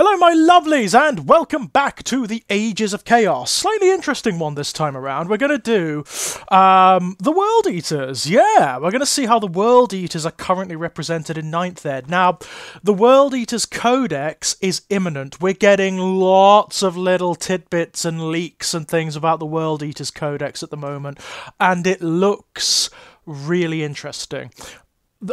Hello my lovelies and welcome back to the Ages of Chaos. Slightly interesting one this time around. We're going to do the World Eaters. Yeah, we're going to see how the World Eaters are currently represented in 9th Ed. Now, the World Eaters Codex is imminent. We're getting lots of little tidbits and leaks and things about the World Eaters Codex at the moment, and it looks really interesting.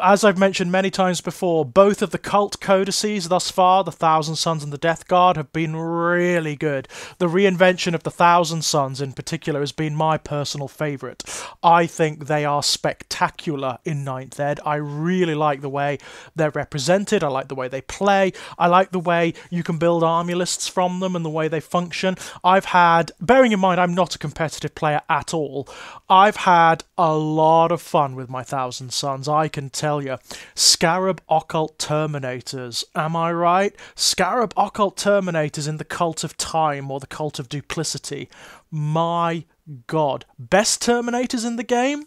As I've mentioned many times before, both of the cult codices thus far, the Thousand Sons and the Death Guard, have been really good. The reinvention of the Thousand Sons in particular has been my personal favourite. I think they are spectacular in 9th Ed. I really like the way they're represented, I like the way they play, I like the way you can build army lists from them and the way they function. Bearing in mind I'm not a competitive player at all, I've had a lot of fun with my Thousand Sons, I can tell you. Scarab Occult Terminators, am I right? Scarab Occult Terminators in the Cult of Time or the Cult of Duplicity. My god. Best Terminators in the game?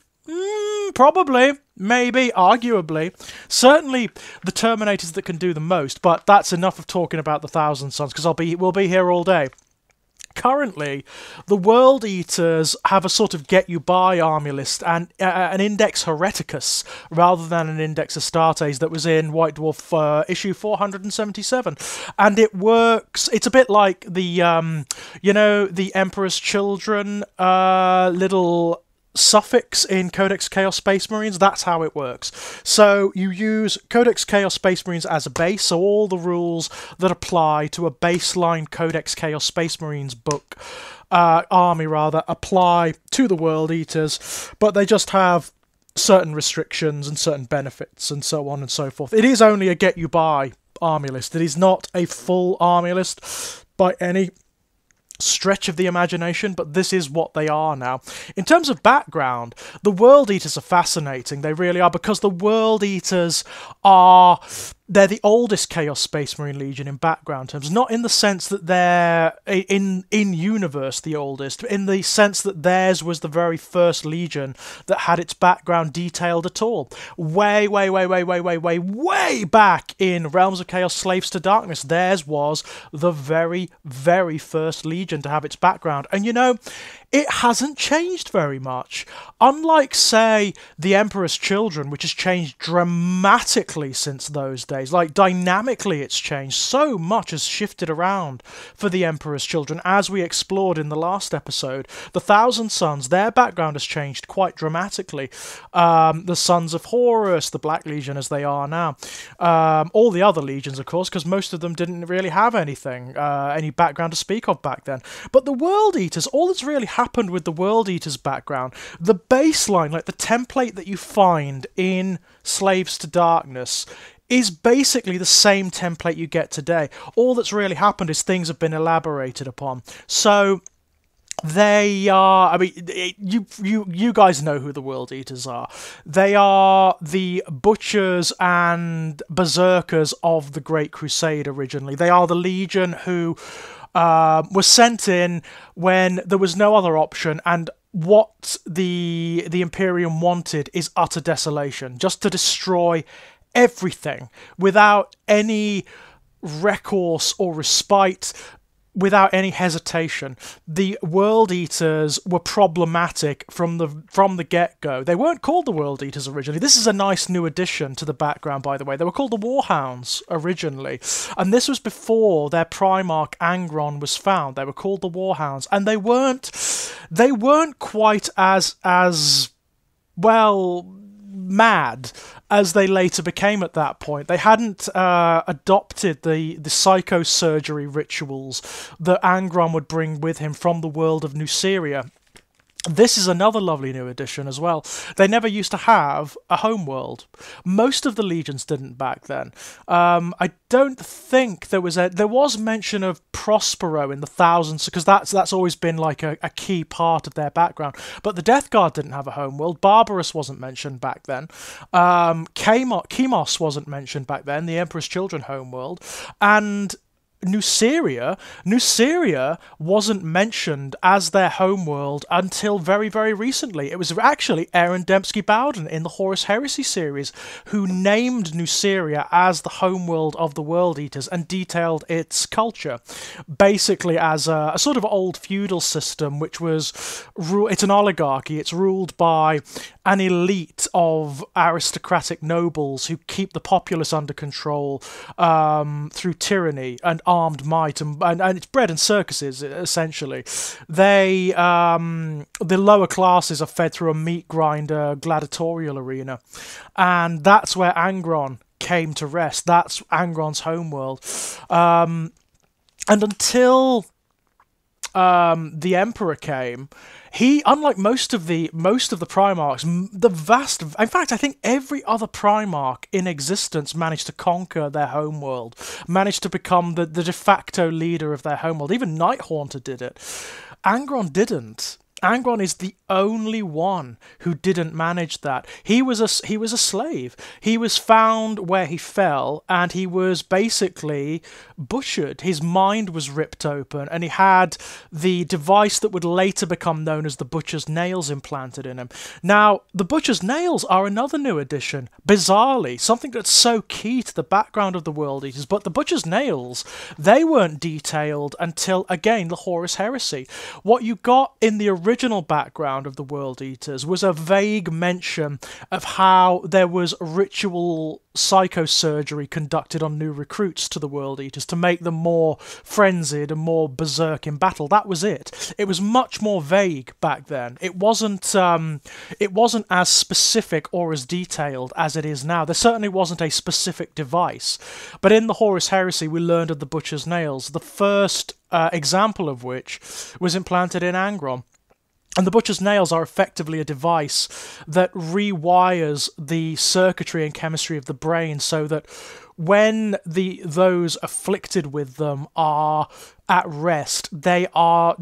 Probably. Maybe. Arguably. Certainly the Terminators that can do the most, but that's enough of talking about the Thousand Sons, because we'll be here all day. Currently, the World Eaters have a sort of get-you-by army list and an Index Hereticus rather than an Index Astartes that was in White Dwarf issue 477. And it works, it's a bit like the, the Emperor's Children little suffix in Codex Chaos Space Marines. That's how it works. So you use Codex Chaos Space Marines as a base, so all the rules that apply to a baseline Codex Chaos Space Marines book, army rather, apply to the World Eaters, but they just have certain restrictions and certain benefits and so on and so forth. It is only a get-you-by army list. It is not a full army list by any stretch of the imagination, but this is what they are now. In terms of background, the World Eaters are fascinating. They really are, because the World Eaters they're the oldest Chaos Space Marine Legion in background terms, not in the sense that they're in-universe the oldest, but in the sense that theirs was the very first Legion that had its background detailed at all. Way back in Realms of Chaos Slaves to Darkness, theirs was the very, very first Legion to have its background. And you know, it hasn't changed very much. Unlike, say, the Emperor's Children, which has changed dramatically since those days. Like, dynamically it's changed. So much has shifted around for the Emperor's Children, as we explored in the last episode. The Thousand Sons, their background has changed quite dramatically. The Sons of Horus, the Black Legion as they are now. All the other legions, of course, because most of them didn't really have anything, any background to speak of back then. But the World Eaters, all that's really happened with the World Eaters background, the baseline, like the template that you find in Slaves to Darkness, is basically the same template you get today. All that's really happened is things have been elaborated upon. So they are, I mean, you guys know who the World Eaters are. They are the butchers and berserkers of the Great Crusade originally. They are the Legion who was sent in when there was no other option, and what the Imperium wanted is utter desolation, just to destroy everything without any recourse or respite, without any hesitation. The World Eaters were problematic from the get-go. They weren't called the World Eaters originally. This is a nice new addition to the background, by the way. They were called the Warhounds originally, and this was before their Primarch Angron was found. They were called the Warhounds, and they weren't quite as well mad as they later became at that point. They hadn't adopted the psychosurgery rituals that Angron would bring with him from the world of Nuceria. This is another lovely new addition as well. They never used to have a home world. Most of the legions didn't back then. I don't think there was mention of Prospero in the Thousands, because that's always been like a key part of their background. But the Death Guard didn't have a home world. Barbarous wasn't mentioned back then. Chemos wasn't mentioned back then, the Emperor's Children home world. And Nuceria wasn't mentioned as their homeworld until very, very recently. It was actually Aaron Dembski Bowden in the Horus Heresy series who named Nuceria as the homeworld of the World Eaters and detailed its culture, basically as a sort of old feudal system, which was it's an oligarchy. It's ruled by an elite of aristocratic nobles who keep the populace under control through tyranny and armed might, and it's bread and circuses, essentially. The lower classes are fed through a meat grinder gladiatorial arena, and that's where Angron came to rest. That's Angron's homeworld. And until the Emperor came, he, unlike most of the Primarchs, in fact, I think every other Primarch in existence managed to conquer their homeworld, managed to become the de facto leader of their homeworld. Even Nighthaunter did it. Angron didn't. Angron is the only one who didn't manage that. He was a slave. He was found where he fell, and he was basically butchered. His mind was ripped open, and he had the device that would later become known as the Butcher's Nails implanted in him. Now, the Butcher's Nails are another new addition, bizarrely, something that's so key to the background of the World Eaters, but the Butcher's Nails, they weren't detailed until, again, the Horus Heresy. What you got in the original background of the World Eaters was a vague mention of how there was ritual psychosurgery conducted on new recruits to the World Eaters to make them more frenzied and more berserk in battle. That was it. It was much more vague back then. It wasn't as specific or as detailed as it is now. There certainly wasn't a specific device. But in the Horus Heresy, we learned of the Butcher's Nails, the first example of which was implanted in Angron. And the Butcher's Nails are effectively a device that rewires the circuitry and chemistry of the brain so that when those afflicted with them are at rest, they are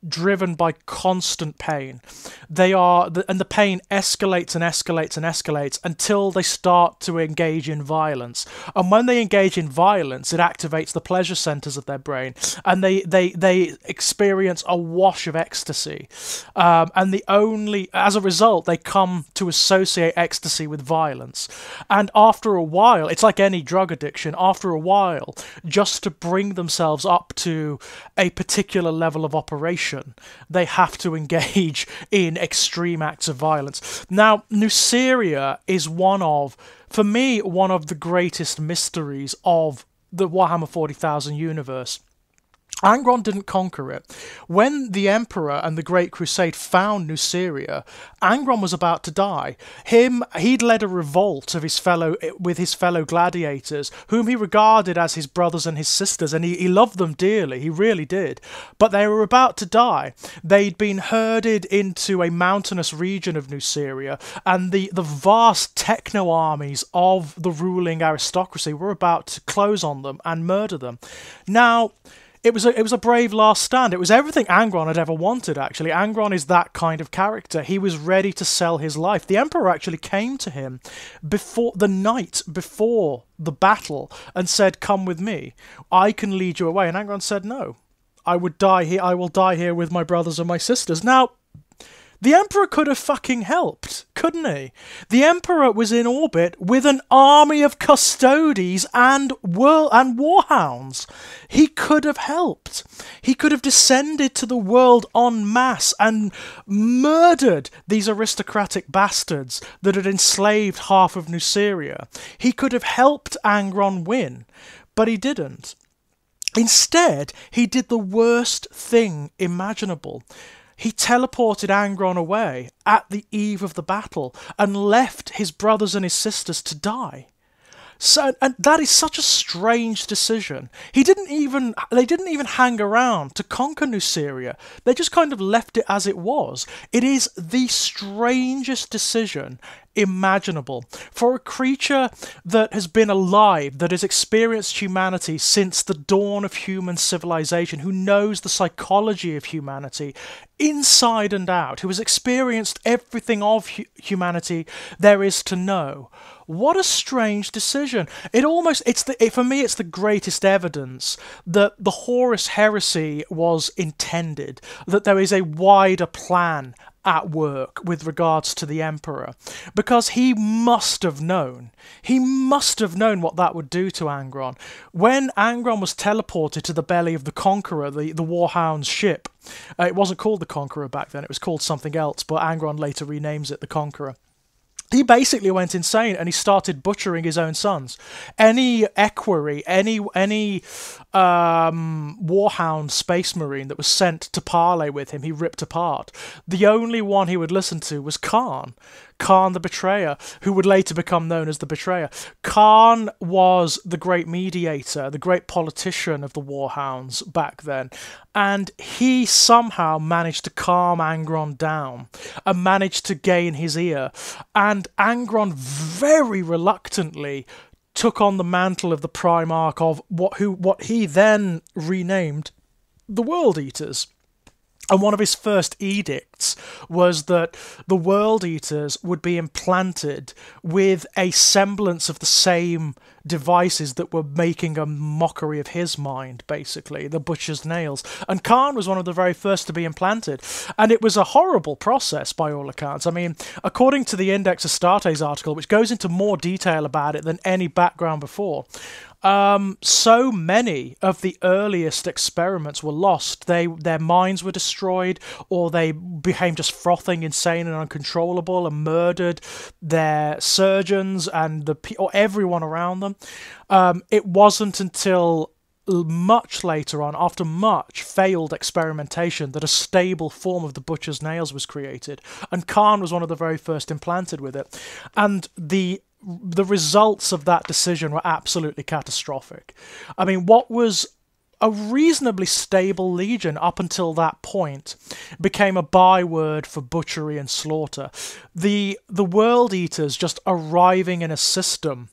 driven by constant pain. And the pain escalates and escalates and escalates until they start to engage in violence. And when they engage in violence, it activates the pleasure centers of their brain, and they experience a wash of ecstasy. And as a result, they come to associate ecstasy with violence. And after a while, it's like any drug addiction. After a while, just to bring themselves up to a particular level of operation, they have to engage in extreme acts of violence. Now, Nuceria is for me, one of the greatest mysteries of the Warhammer 40,000 universe. Angron didn't conquer it. When the Emperor and the Great Crusade found Nuceria, Angron was about to die. He'd led a revolt with his fellow gladiators, whom he regarded as his brothers and his sisters, and he loved them dearly, he really did. But they were about to die. They'd been herded into a mountainous region of Nuceria, and the vast techno-armies of the ruling aristocracy were about to close on them and murder them. Now, It was a brave last stand. It was everything Angron had ever wanted, actually. Angron is that kind of character. He was ready to sell his life. The Emperor actually came to him the night before the battle and said, "Come with me. I can lead you away." And Angron said, "No. I would die here. I will die here with my brothers and my sisters." Now, the Emperor could have fucking helped, couldn't he? The Emperor was in orbit with an army of custodes and warhounds. He could have helped. He could have descended to the world en masse and murdered these aristocratic bastards that had enslaved half of Nuceria. He could have helped Angron win, but he didn't. Instead, he did the worst thing imaginable. He teleported Angron away at the eve of the battle and left his brothers and his sisters to die. And that is such a strange decision. They didn't even hang around to conquer Nuceria. They just kind of left it as it was. It is the strangest decision imaginable. For a creature that has been alive, that has experienced humanity since the dawn of human civilization, who knows the psychology of humanity inside and out, who has experienced everything of humanity there is to know. What a strange decision. For me, it's the greatest evidence that the Horus heresy was intended, that there is a wider plan at work with regards to the Emperor, because he must have known what that would do to Angron. When Angron was teleported to the belly of the Conqueror, the Warhound's ship, it wasn't called the Conqueror back then, it was called something else, but Angron later renames it the Conqueror. He basically went insane and he started butchering his own sons. Any equerry, any Warhound space marine that was sent to parley with him, he ripped apart. The only one he would listen to was Khan the Betrayer, who would later become known as the Betrayer. Khan was the great mediator, the great politician of the Warhounds back then, and he somehow managed to calm Angron down and managed to gain his ear, and Angron very reluctantly took on the mantle of the Primarch of what he then renamed the World Eaters. And one of his first edicts was that the World Eaters would be implanted with a semblance of the same devices that were making a mockery of his mind, basically, the butcher's nails. And Khan was one of the very first to be implanted. And it was a horrible process, by all accounts. I mean, according to the Index Astartes article, which goes into more detail about it than any background before, so many of the earliest experiments were lost. Their minds were destroyed, or they became just frothing, insane, and uncontrollable, and murdered their surgeons and or everyone around them. It wasn't until much later on, after much failed experimentation, that a stable form of the butcher's nails was created, and Khan was one of the very first implanted with it. And the results of that decision were absolutely catastrophic. I mean, what was a reasonably stable legion up until that point became a byword for butchery and slaughter. The World Eaters just arriving in a system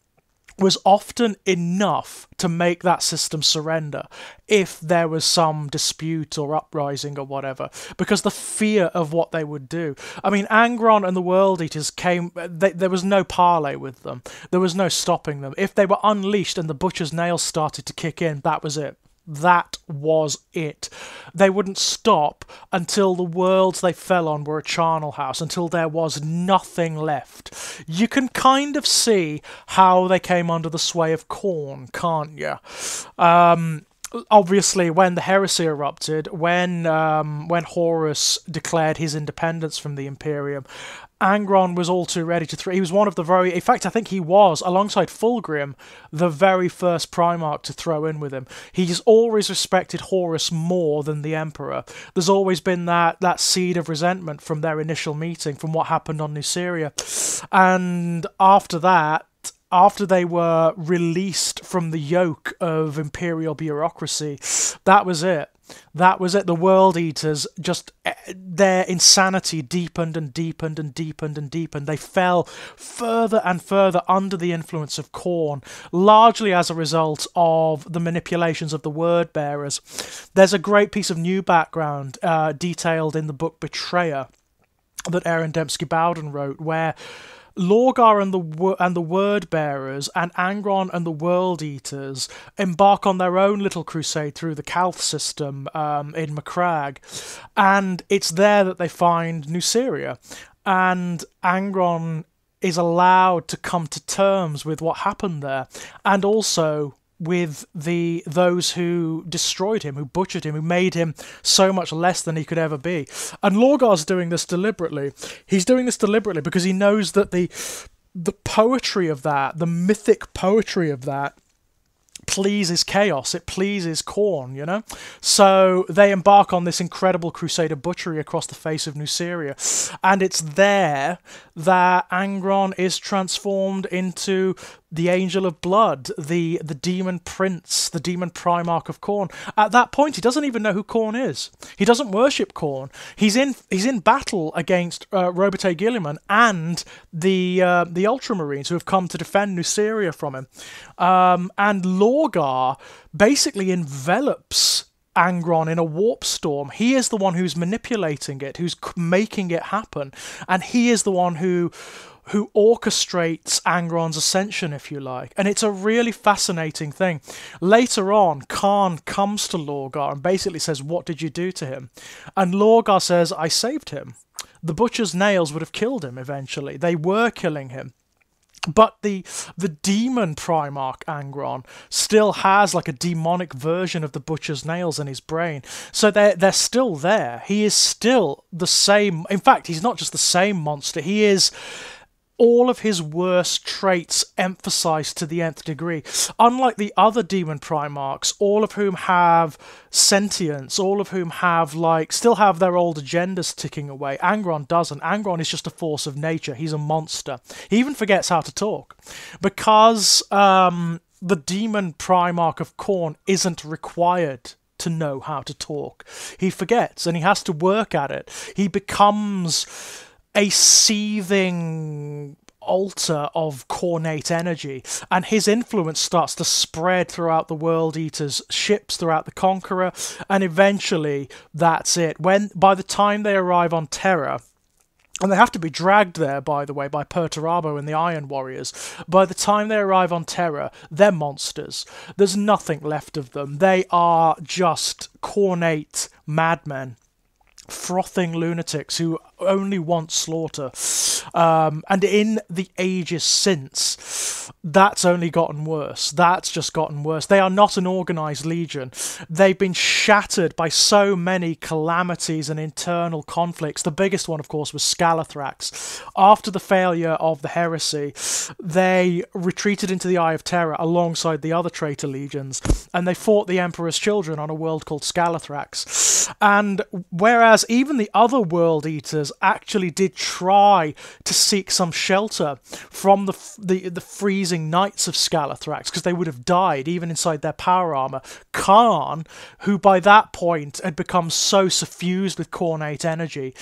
was often enough to make that system surrender if there was some dispute or uprising or whatever, because the fear of what they would do. I mean, Angron and the World Eaters there was no parley with them. There was no stopping them. If they were unleashed and the butcher's nails started to kick in, that was it. That was it. They wouldn't stop until the worlds they fell on were a charnel house, until there was nothing left. You can kind of see how they came under the sway of Khorne, can't you? Obviously, when the heresy erupted, when Horus declared his independence from the Imperium, Angron was all too ready to throw. He was one of the very... In fact, I think he was, alongside Fulgrim, the very first Primarch to throw in with him. He's always respected Horus more than the Emperor. There's always been that seed of resentment from their initial meeting, from what happened on Nuceria. And after that, after they were released from the yoke of imperial bureaucracy, that was it. That was it. The World Eaters, just their insanity deepened and deepened and deepened and deepened. They fell further and further under the influence of Khorne, largely as a result of the manipulations of the Word Bearers. There's a great piece of new background detailed in the book Betrayer that Aaron Dembski-Bowden wrote, where Lorgar and the Word Bearers and Angron and the World Eaters embark on their own little crusade through the Calth system in Macragge, and it's there that they find Nuceria, and Angron is allowed to come to terms with what happened there, and also with those who destroyed him, who butchered him, who made him so much less than he could ever be. And Lorgar's doing this deliberately. He's doing this deliberately because he knows that the poetry of that, the mythic poetry of that, pleases Chaos, it pleases Khorne, you know? So they embark on this incredible crusade of butchery across the face of Nuceria, and it's there that Angron is transformed into the Angel of Blood, the Demon Prince, the Demon Primarch of Khorne. At that point, he doesn't even know who Khorne is. He doesn't worship Khorne. He's in battle against Robert Guilliman and the Ultramarines who have come to defend Nuceria from him. And Lorgar basically envelops Angron in a warp storm. He is the one who's manipulating it, who's making it happen, and he is the one who orchestrates Angron's ascension, if you like. And it's a really fascinating thing. Later on, Khan comes to Lorgar and basically says, "What did you do to him?" And Lorgar says, "I saved him. The butcher's nails would have killed him eventually. They were killing him." But the demon Primarch Angron still has like a demonic version of the butcher's nails in his brain. So they're still there. He is still the same. In fact, he's not just the same monster. He is all of his worst traits emphasized to the nth degree. Unlike the other demon Primarchs, all of whom have sentience, all of whom have still have their old agendas ticking away, Angron doesn't. Angron is just a force of nature. He's a monster. He even forgets how to talk. Because the demon Primarch of Khorne isn't required to know how to talk. He forgets, and he has to work at it. He becomes a seething altar of cornate energy, and his influence starts to spread throughout the World Eater's ships, throughout the Conqueror, and eventually that's it. By the time they arrive on Terra, and they have to be dragged there, by the way, by Perturabo and the Iron Warriors. By the time they arrive on Terra, they're monsters. There's nothing left of them. They are just cornate madmen, frothing lunatics who only want slaughter. And in the ages since, that's only gotten worse. That's just gotten worse. They are not an organised legion. They've been shattered by so many calamities and internal conflicts. The biggest one, of course, was Scalathrax. After the failure of the heresy, they retreated into the Eye of Terror alongside the other traitor legions, and they fought the Emperor's children on a world called Scalathrax. And whereas even the other World Eaters actually did try to seek some shelter from the freezing nights of Scalathrax, because they would have died even inside their power armor, Khan, who by that point had become so suffused with cornate energy,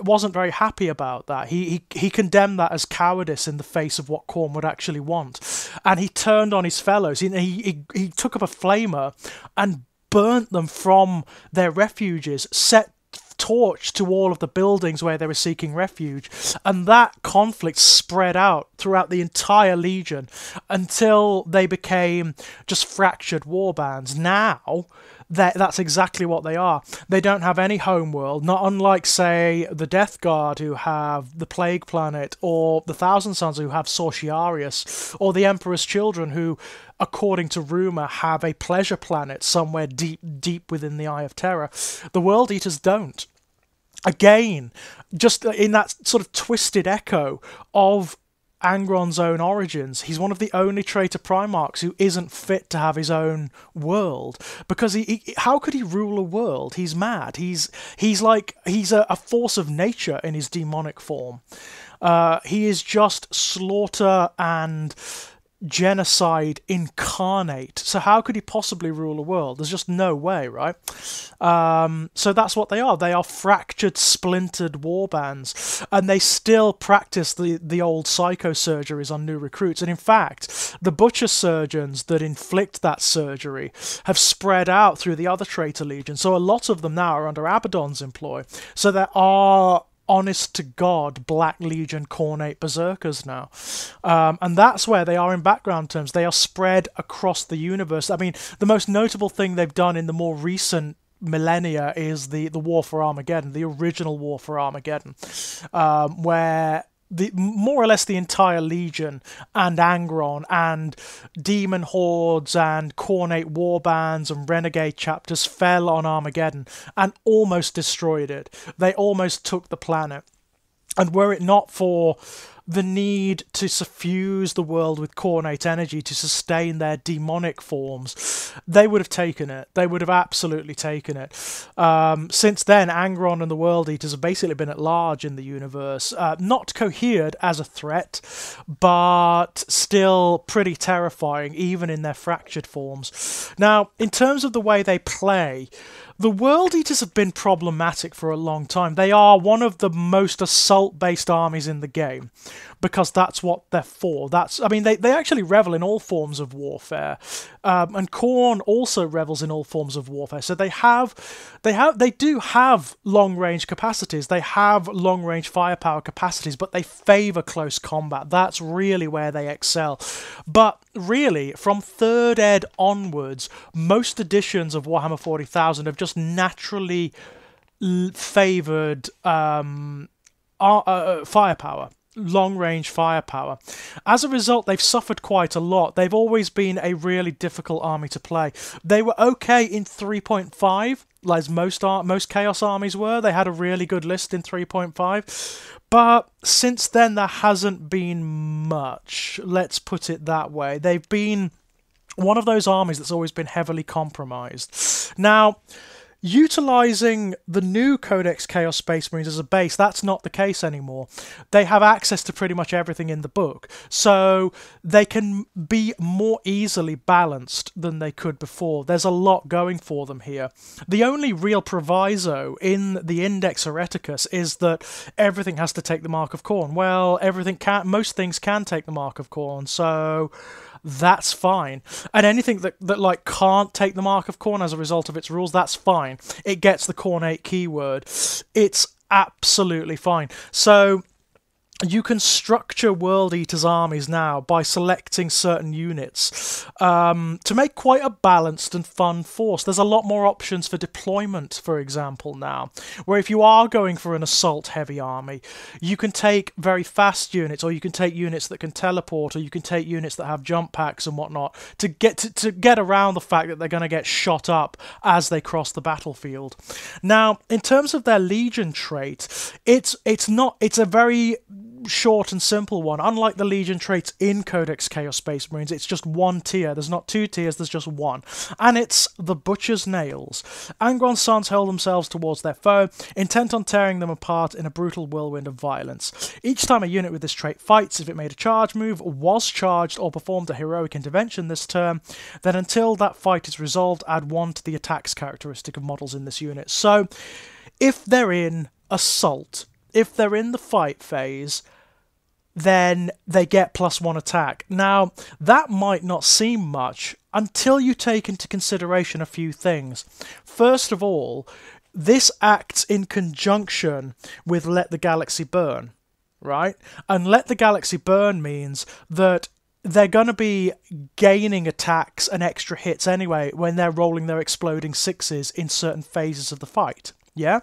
wasn't very happy about that. He condemned that as cowardice in the face of what Khorne would actually want, and he turned on his fellows. He took up a flamer and burnt them from their refuges, set torch to all of the buildings where they were seeking refuge, and that conflict spread out throughout the entire legion until they became just fractured warbands. Now that's exactly what they are. They don't have any homeworld, not unlike, say, the Death Guard, who have the Plague Planet, or the Thousand Sons, who have Sorciarius, or the Emperor's Children, who, according to rumour, have a pleasure planet somewhere deep, deep within the Eye of Terror. The World Eaters don't. Again, just in that sort of twisted echo of Angron's own origins, he's one of the only traitor Primarchs who isn't fit to have his own world, because how could he rule a world? He's mad. He's a force of nature in his demonic form. He is just slaughter and genocide incarnate. So how could he possibly rule a world? There's just no way, right? So that's what they are. They are fractured, splintered warbands, and they still practice the old psychosurgeries on new recruits. And in fact, the butcher surgeons that inflict that surgery have spread out through the other traitor legions. So a lot of them now are under Abaddon's employ. So there are honest-to-God Black Legion Cornate Berserkers now. And that's where they are in background terms. They are spread across the universe. I mean, the most notable thing they've done in the more recent millennia is the War for Armageddon, the original War for Armageddon, where more or less the entire Legion and Angron and demon hordes and cornate warbands and renegade chapters fell on Armageddon and almost destroyed it. They almost took the planet. And were it not for the need to suffuse the world with cornate energy to sustain their demonic forms, they would have taken it. They would have absolutely taken it. Since then, Angron and the World Eaters have basically been at large in the universe, not cohered as a threat, but still pretty terrifying, even in their fractured forms. Now, in terms of the way they play, the World Eaters have been problematic for a long time. They are one of the most assault-based armies in the game, because that's what they're for. They actually revel in all forms of warfare, and Khorne also revels in all forms of warfare. So they do have long-range capacities. They have long-range firepower capacities, but they favour close combat. That's really where they excel. But really, from 3rd Ed onwards, most editions of Warhammer 40,000 have just naturally favoured firepower. Long-range firepower. As a result, they've suffered quite a lot. They've always been a really difficult army to play. They were okay in 3.5, like most Chaos armies were. They had a really good list in 3.5. But since then, there hasn't been much. Let's put it that way. They've been one of those armies that's always been heavily compromised. Now, utilising the new Codex Chaos Space Marines as a base, that's not the case anymore. They have access to pretty much everything in the book, so they can be more easily balanced than they could before. There's a lot going for them here. The only real proviso in the Index Hereticus is that everything has to take the Mark of Khorne. Well, most things can take the Mark of Khorne, so that's fine. And anything that like can't take the Mark of Khorne as a result of its rules, that's fine. It gets the Khornate keyword. It's absolutely fine. So you can structure World Eaters armies now by selecting certain units to make quite a balanced and fun force. There's a lot more options for deployment, for example, now, where if you are going for an assault-heavy army, you can take very fast units, or you can take units that can teleport, or you can take units that have jump packs and whatnot to get around the fact that they're going to get shot up as they cross the battlefield. Now, in terms of their Legion trait, it's a very short and simple one. Unlike the Legion traits in Codex Chaos Space Marines, it's just one tier. There's not 2 tiers, there's just one. And it's the Butcher's Nails. Angron's sons hurl themselves towards their foe, intent on tearing them apart in a brutal whirlwind of violence. Each time a unit with this trait fights, if it made a charge move, was charged, or performed a heroic intervention this turn, then until that fight is resolved, add 1 to the attacks characteristic of models in this unit. So, if they're in assault, if they're in the fight phase, then they get +1 attack. Now, that might not seem much until you take into consideration a few things. First of all, this acts in conjunction with Let the Galaxy Burn, right? And Let the Galaxy Burn means that they're going to be gaining attacks and extra hits anyway when they're rolling their exploding 6s in certain phases of the fight, yeah?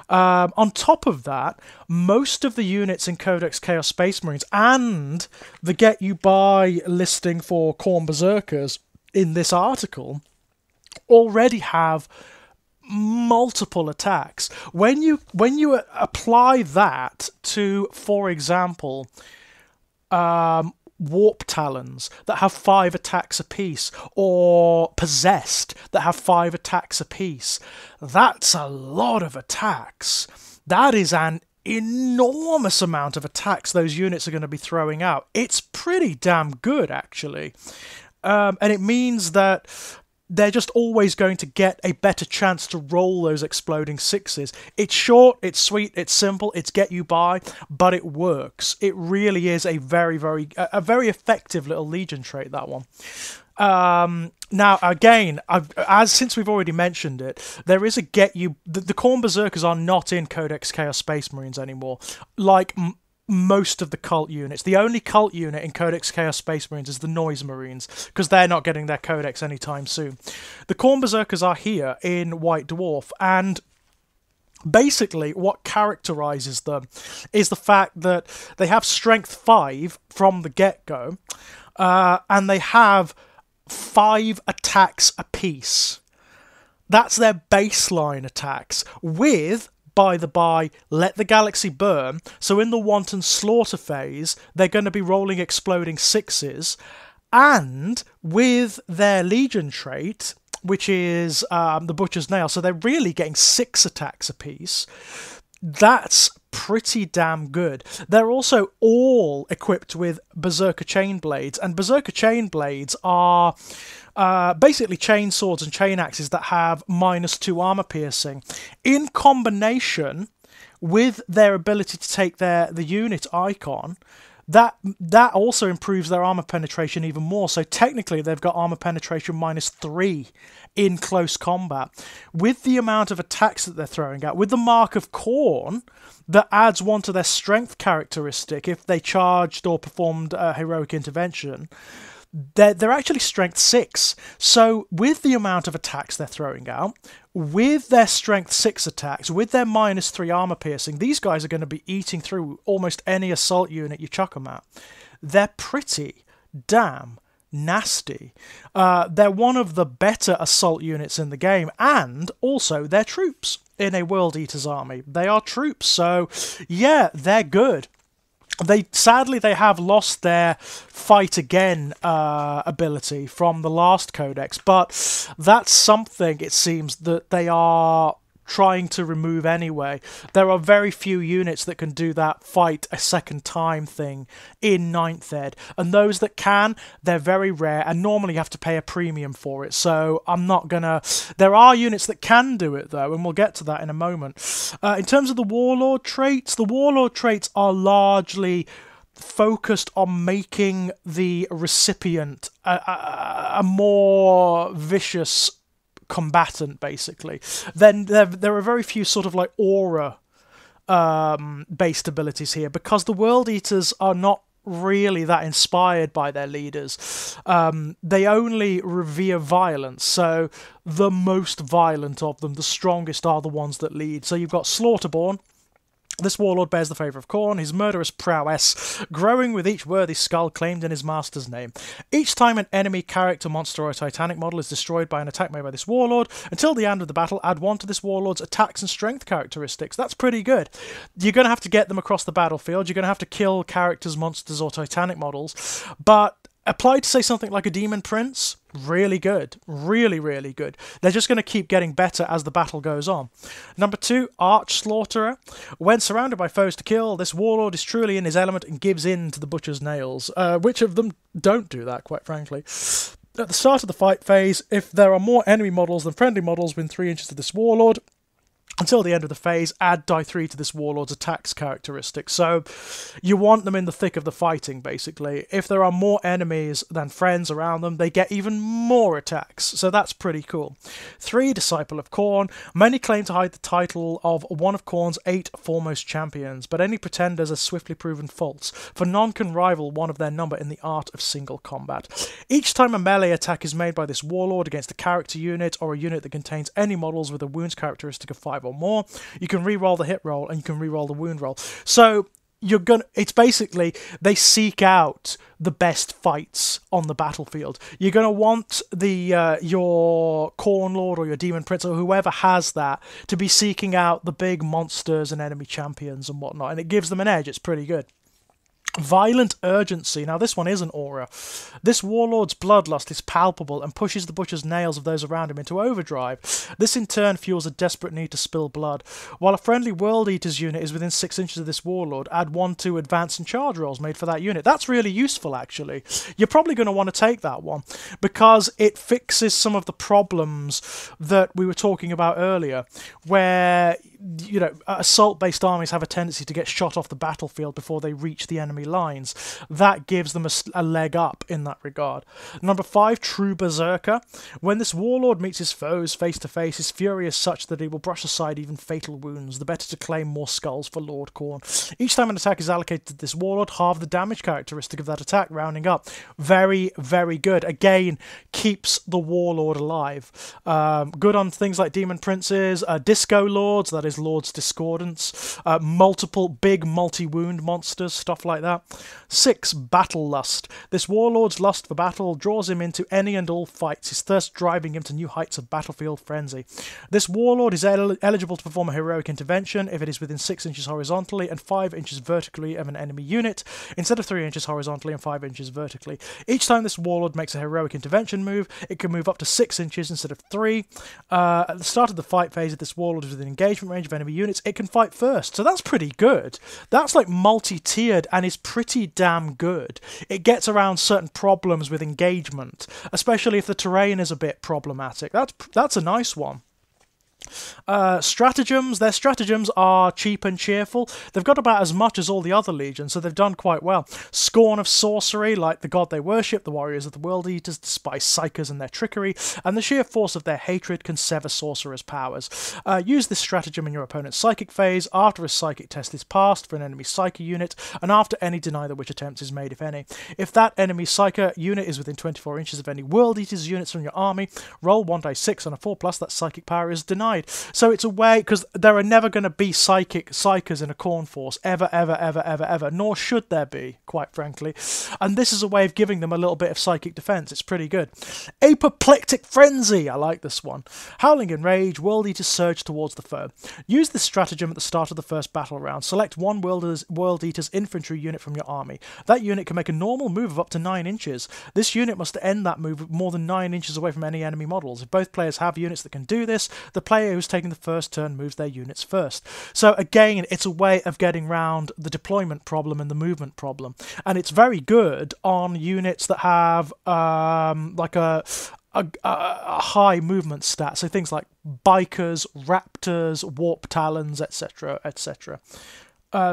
On top of that, most of the units in Codex Chaos Space Marines and the Get You By listing for Khorne Berserkers in this article already have multiple attacks. When you apply that to, for example, Warp Talons that have 5 attacks apiece, or Possessed that have 5 attacks apiece, that's a lot of attacks. That is an enormous amount of attacks those units are going to be throwing out. It's pretty damn good, actually. And it means that they're just always going to get a better chance to roll those exploding 6s. It's short, it's sweet, it's simple, it's get you by, but it works. It really is a very effective little Legion trait, that one. Now, again, since we've already mentioned it, there is a the Khorne Berserkers are not in Codex Chaos Space Marines anymore, like most of the cult units. The only cult unit in Codex Chaos Space Marines is the Noise Marines, because they're not getting their Codex anytime soon. The Khorne Berserkers are here in White Dwarf, and basically what characterises them is the fact that they have Strength 5 from the get-go, and they have 5 attacks apiece. That's their baseline attacks, with by the by, let the galaxy burn. So in the wanton slaughter phase, they're going to be rolling exploding 6s. And with their Legion trait, which is the Butcher's Nail, so they're really getting 6 attacks apiece. That's pretty damn good. They're also all equipped with Berserker Chain Blades, and Berserker Chain Blades are basically chain swords and chain axes that have -2 armor piercing. In combination with their ability to take the unit icon, that also improves their armor penetration even more. So technically they've got armor penetration -3 in close combat. With the amount of attacks that they're throwing out, with the Mark of Khorne that adds 1 to their strength characteristic if they charged or performed a heroic intervention, they're actually strength 6. So with the amount of attacks they're throwing out, with their strength 6 attacks, with their -3 armor piercing, these guys are going to be eating through almost any assault unit you chuck them at. They're pretty damn nasty. They're one of the better assault units in the game, and also they're troops in a World Eater's army. They are troops, so yeah, they're good. Sadly, they have lost their fight again ability from the last Codex, but that's something, it seems, that they are trying to remove anyway. There are very few units that can do that fight a second time thing in 9th Ed, and those that can, they're very rare, and normally you have to pay a premium for it, so I'm not gonna... There are units that can do it though, and we'll get to that in a moment. In terms of the Warlord traits are largely focused on making the recipient a more vicious combatant, basically. Then there are very few sort of like aura based abilities here, because the World Eaters are not really that inspired by their leaders. They only revere violence, so the most violent of them, the strongest, are the ones that lead. So you've got Slaughterborn. This warlord bears the favour of Khorne, his murderous prowess growing with each worthy skull claimed in his master's name. Each time an enemy character, monster, or Titanic model is destroyed by an attack made by this warlord, until the end of the battle, add 1 to this warlord's attacks and strength characteristics. That's pretty good. You're going to have to get them across the battlefield, you're going to have to kill characters, monsters, or Titanic models, but applied to, say, something like a Demon Prince, really good. Really, really good. They're just going to keep getting better as the battle goes on. Number 2, Arch Slaughterer. When surrounded by foes to kill, this warlord is truly in his element and gives in to the Butcher's Nails. Which of them don't do that, quite frankly? At the start of the fight phase, if there are more enemy models than friendly models within 3 inches of this warlord, until the end of the phase, add die 3 to this warlord's attacks characteristic. So you want them in the thick of the fighting, basically. If there are more enemies than friends around them, they get even more attacks. So that's pretty cool. 3, Disciple of Khorne. Many claim to hide the title of one of Khorne's 8 foremost champions, but any pretenders are swiftly proven false, for none can rival one of their number in the art of single combat. Each time a melee attack is made by this warlord against a character unit or a unit that contains any models with a wounds characteristic of 5 or more, you can re-roll the hit roll and you can re-roll the wound roll. So it's basically, they seek out the best fights on the battlefield. You're going to want your Khorne Lord or your Demon Prince or whoever has that to be seeking out the big monsters and enemy champions and whatnot, and it gives them an edge. It's pretty good. Violent Urgency. Now this one is an aura. This warlord's bloodlust is palpable and pushes the Butcher's Nails of those around him into overdrive. This in turn fuels a desperate need to spill blood. While a friendly World Eaters unit is within 6 inches of this warlord, add 1 to advance and charge rolls made for that unit. That's really useful, actually. You're probably going to want to take that one because it fixes some of the problems that we were talking about earlier, where, you know, assault-based armies have a tendency to get shot off the battlefield before they reach the enemy lines. That gives them a leg up in that regard. Number 5, True Berserker. When this warlord meets his foes face to face, his fury is such that he will brush aside even fatal wounds, the better to claim more skulls for Lord Khorne. Each time an attack is allocated to this warlord, halve the damage characteristic of that attack, rounding up. Very, very good. Again, keeps the warlord alive. Good on things like Demon Princes, Disco Lords, that is Lord's Discordance, multiple big multi-wound monsters, stuff like that. that. 6. Battle Lust. This warlord's lust for battle draws him into any and all fights, his thirst driving him to new heights of battlefield frenzy. This warlord is eligible to perform a heroic intervention if it is within 6 inches horizontally and 5 inches vertically of an enemy unit, instead of 3 inches horizontally and 5 inches vertically. Each time this warlord makes a heroic intervention move, it can move up to 6 inches instead of 3. At the start of the fight phase, if this warlord is within engagement range of enemy units, it can fight first. So that's pretty good. That's like multi-tiered and is pretty damn good. It gets around certain problems with engagement, especially if the terrain is a bit problematic. That's a nice one. Stratagems. Their stratagems are cheap and cheerful. They've got about as much as all the other legions, so they've done quite well. Scorn of sorcery, like the god they worship, the warriors of the World Eaters despise psychers and their trickery, and the sheer force of their hatred can sever sorcerers' powers. Use this stratagem in your opponent's psychic phase, after a psychic test is passed for an enemy psyker unit, and after any deny the witch attempt is made, if any. If that enemy psyker unit is within 24 inches of any World Eaters units from your army, roll 1d6 on a 4+, that psychic power is denied. So it's a way, because there are never going to be psychers in a Khorne force, ever, nor should there be, quite frankly. And this is a way of giving them a little bit of psychic defense. It's pretty good. Apoplectic Frenzy. I like this one. Howling in rage, World Eaters surge towards the foe. Use this stratagem at the start of the first battle round. Select one World Eaters infantry unit from your army. That unit can make a normal move of up to 9 inches. This unit must end that move more than 9 inches away from any enemy models. If both players have units that can do this, the player who's taking the first turn moves their units first. So again, it's a way of getting round the deployment problem and the movement problem, and it's very good on units that have like a high movement stat, so things like bikers, raptors, warp talons, etc., etc.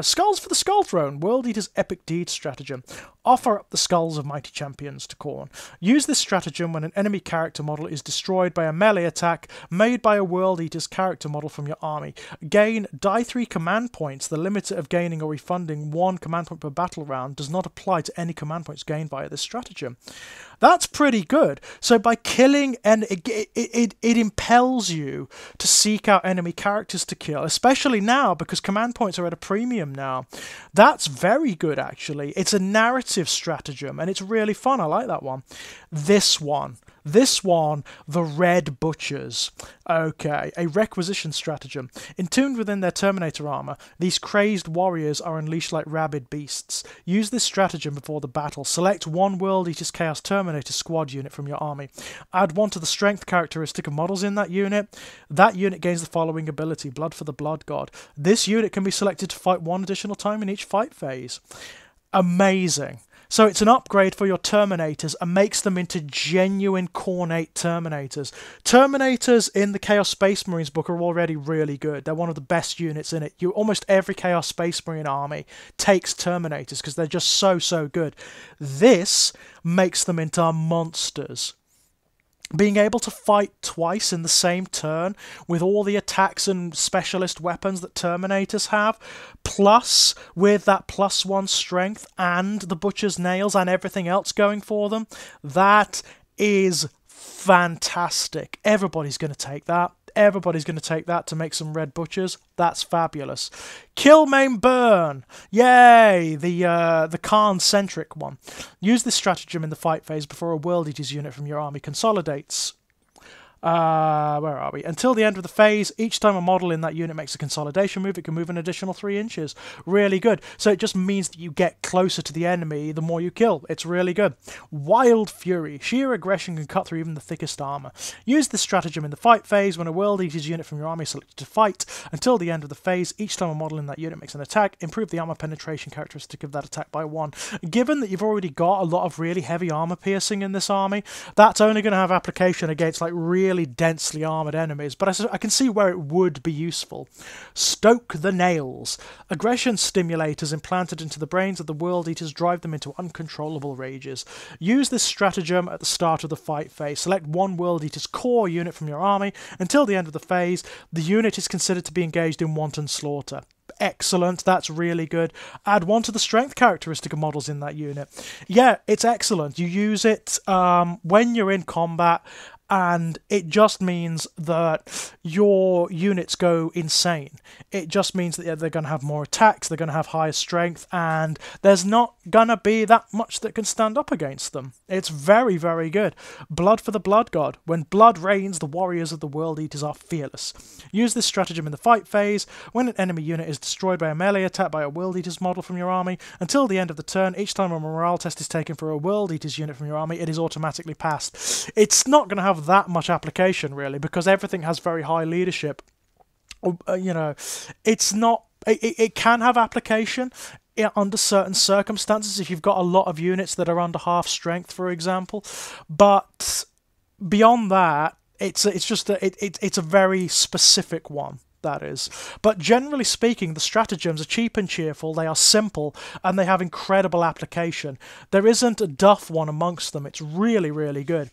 Skulls for the Skull Throne, World Eater's Epic Deed stratagem. Offer up the skulls of mighty champions to Khorne. Use this stratagem when an enemy character model is destroyed by a melee attack made by a World Eater's character model from your army. Gain die 3 command points. The limit of gaining or refunding 1 command point per battle round does not apply to any command points gained via this stratagem. That's pretty good. So by killing, and it impels you to seek out enemy characters to kill, especially now because command points are at a premium now. That's very good, actually. It's a narrative stratagem, and it's really fun. I like that one. This one, the Red Butchers. Okay, a requisition stratagem. Entombed within their Terminator armor, these crazed warriors are unleashed like rabid beasts. Use this stratagem before the battle. Select one World Eater's Chaos Terminator squad unit from your army. Add 1 to the strength characteristic of models in that unit. That unit gains the following ability, Blood for the Blood God. This unit can be selected to fight 1 additional time in each fight phase. Amazing. So it's an upgrade for your Terminators and makes them into genuine Khornate Terminators. Terminators in the Chaos Space Marines book are already really good. They're one of the best units in it. Almost every Chaos Space Marine army takes Terminators because they're just so good. This makes them into monsters. Being able to fight twice in the same turn with all the attacks and specialist weapons that Terminators have, plus with that +1 strength and the Butcher's Nails and everything else going for them, that is fantastic. Everybody's going to take that. Everybody's going to take that to make some Red Butchers. That's fabulous. Kill, Maim, Burn! Yay! The Khan-centric one. Use this stratagem in the fight phase before a World Eaters unit from your army consolidates. Where are we? Until the end of the phase, each time a model in that unit makes a consolidation move, it can move an additional 3 inches. Really good. So it just means that you get closer to the enemy the more you kill. It's really good. Wild Fury. Sheer aggression can cut through even the thickest armor. Use this stratagem in the fight phase when a World Eaters unit from your army is selected to fight. Until the end of the phase, each time a model in that unit makes an attack, improve the armor penetration characteristic of that attack by 1. Given that you've already got a lot of really heavy armor piercing in this army, that's only going to have application against like really densely armoured enemies, but I can see where it would be useful. Stoke the Nails. Aggression stimulators implanted into the brains of the World Eaters drive them into uncontrollable rages. Use this stratagem at the start of the fight phase. Select one World Eater's core unit from your army. Until the end of the phase, the unit is considered to be engaged in wanton slaughter. Excellent, that's really good. Add 1 to the strength characteristic of models in that unit. Yeah, it's excellent. You use it when you're in combat, and it just means that your units go insane. It just means that they're going to have more attacks, they're going to have higher strength, and there's not going to be that much that can stand up against them. It's very, very good. Blood for the Blood God. When blood reigns, the warriors of the World Eaters are fearless. Use this stratagem in the fight phase. When an enemy unit is destroyed by a melee attack by a World Eaters model from your army, until the end of the turn, each time a morale test is taken for a World Eaters unit from your army, it is automatically passed. It's not going to have that much application, really, because everything has very high leadership. It's not... It can have application under certain circumstances, if you've got a lot of units that are under half strength, for example, but beyond that, it's a very specific one. That is. But generally speaking, the stratagems are cheap and cheerful, they are simple, and they have incredible application. There isn't a duff one amongst them. It's really, really good.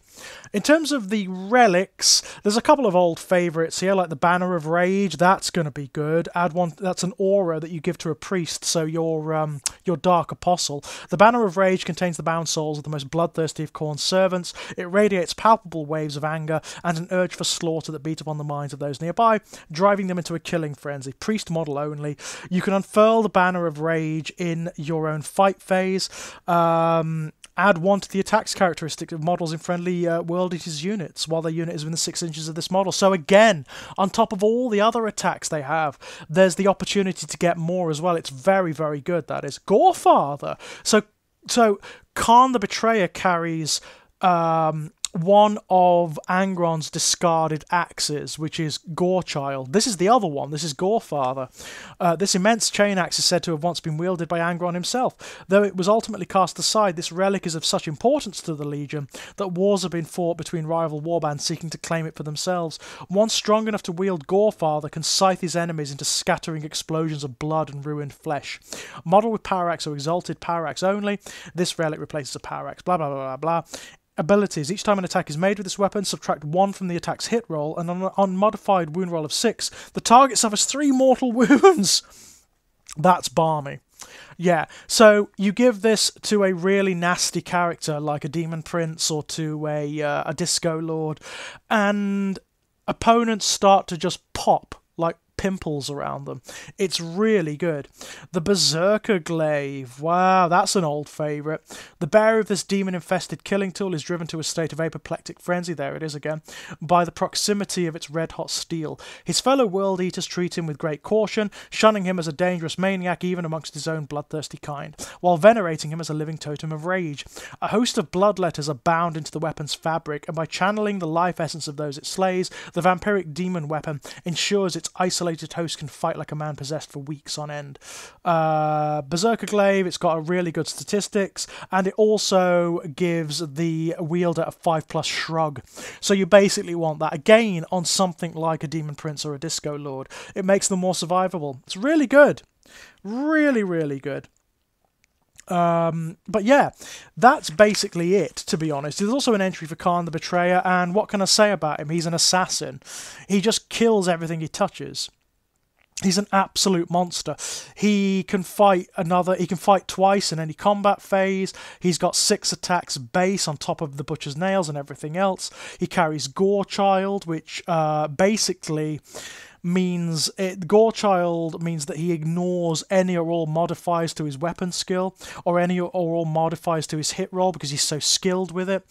In terms of the relics, there's a couple of old favourites here, like the Banner of Rage. That's going to be good. Add one. That's an aura that you give to a priest, so your Dark Apostle. The Banner of Rage contains the bound souls of the most bloodthirsty of Khorne's servants. It radiates palpable waves of anger and an urge for slaughter that beat upon the minds of those nearby, driving them into a killing frenzy. Priest model only. You can unfurl the Banner of Rage in your own fight phase. Add one to the attacks characteristic of models in friendly World Eaters units while their unit is within 6 inches of this model. So again, on top of all the other attacks they have, there's the opportunity to get more as well. It's very, very good, that is. Gorefather. So Khan the Betrayer carries one of Angron's discarded axes, which is Gorechild. This is the other one. This is Gorefather. This immense chain axe is said to have once been wielded by Angron himself. Though it was ultimately cast aside, this relic is of such importance to the Legion that wars have been fought between rival warbands seeking to claim it for themselves. One strong enough to wield Gorefather can scythe his enemies into scattering explosions of blood and ruined flesh. Model with Power Axe or Exalted Power Axe only. This relic replaces a Power Axe. Blah, blah, blah, blah, blah. Abilities. Each time an attack is made with this weapon, subtract 1 from the attack's hit roll, and on an unmodified wound roll of 6, the target suffers 3 mortal wounds. That's balmy. Yeah, so you give this to a really nasty character like a Demon Prince or to a Disco Lord, and opponents start to just pop like pimples around them. It's really good. The Berserker Glaive. Wow, that's an old favourite. The bearer of this demon-infested killing tool is driven to a state of apoplectic frenzy, there it is again, by the proximity of its red-hot steel. His fellow World Eaters treat him with great caution, shunning him as a dangerous maniac even amongst his own bloodthirsty kind, while venerating him as a living totem of rage. A host of bloodletters are bound into the weapon's fabric, and by channeling the life essence of those it slays, the vampiric demon weapon ensures its isolated host can fight like a man possessed for weeks on end. Berserker Glaive, it's got a really good statistics, and it also gives the wielder a 5+ shrug. So you basically want that again on something like a Demon Prince or a Disco Lord. It makes them more survivable. It's really good. Really, really good. But yeah, that's basically it, to be honest. There's also an entry for Khan the Betrayer, and what can I say about him? He's an assassin. He just kills everything he touches. He's an absolute monster. He can fight twice in any combat phase. He's got 6 attacks base on top of the Butcher's Nails and everything else. He carries Gorechild, which basically means Gorechild means that he ignores any or all modifiers to his weapon skill or any or all modifiers to his hit roll because he's so skilled with it.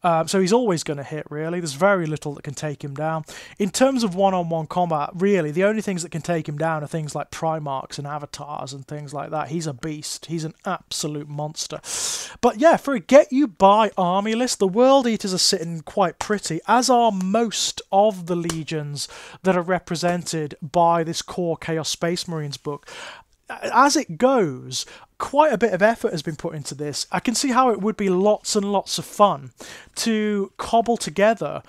So he's always going to hit, really. There's very little that can take him down. In terms of one-on-one combat, really, the only things that can take him down are things like Primarchs and Avatars and things like that. He's a beast. He's an absolute monster. But yeah, for a get-you-by army list, the World Eaters are sitting quite pretty, as are most of the legions that are represented by this core Chaos Space Marines book. As it goes, quite a bit of effort has been put into this. I can see how it would be lots and lots of fun to cobble together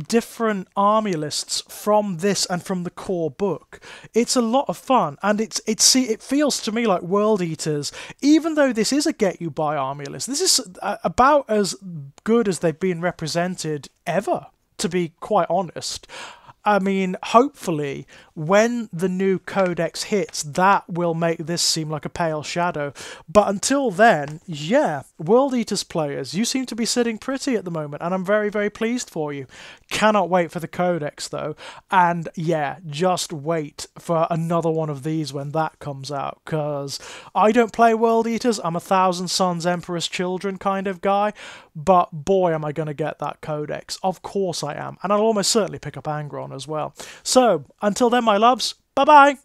different army lists from this and from the core book. It's a lot of fun, and it feels to me like World Eaters, even though this is a get-you-by army list, this is about as good as they've been represented ever, to be quite honest. I mean, hopefully, when the new Codex hits, that will make this seem like a pale shadow. But until then, yeah, World Eaters players, you seem to be sitting pretty at the moment, and I'm very, very pleased for you. Cannot wait for the Codex, though. And yeah, just wait for another one of these when that comes out, because I don't play World Eaters. I'm a Thousand Sons, Emperor's Children kind of guy. But boy, am I going to get that Codex. Of course I am. And I'll almost certainly pick up Angron as well. So, until then, my loves, bye-bye!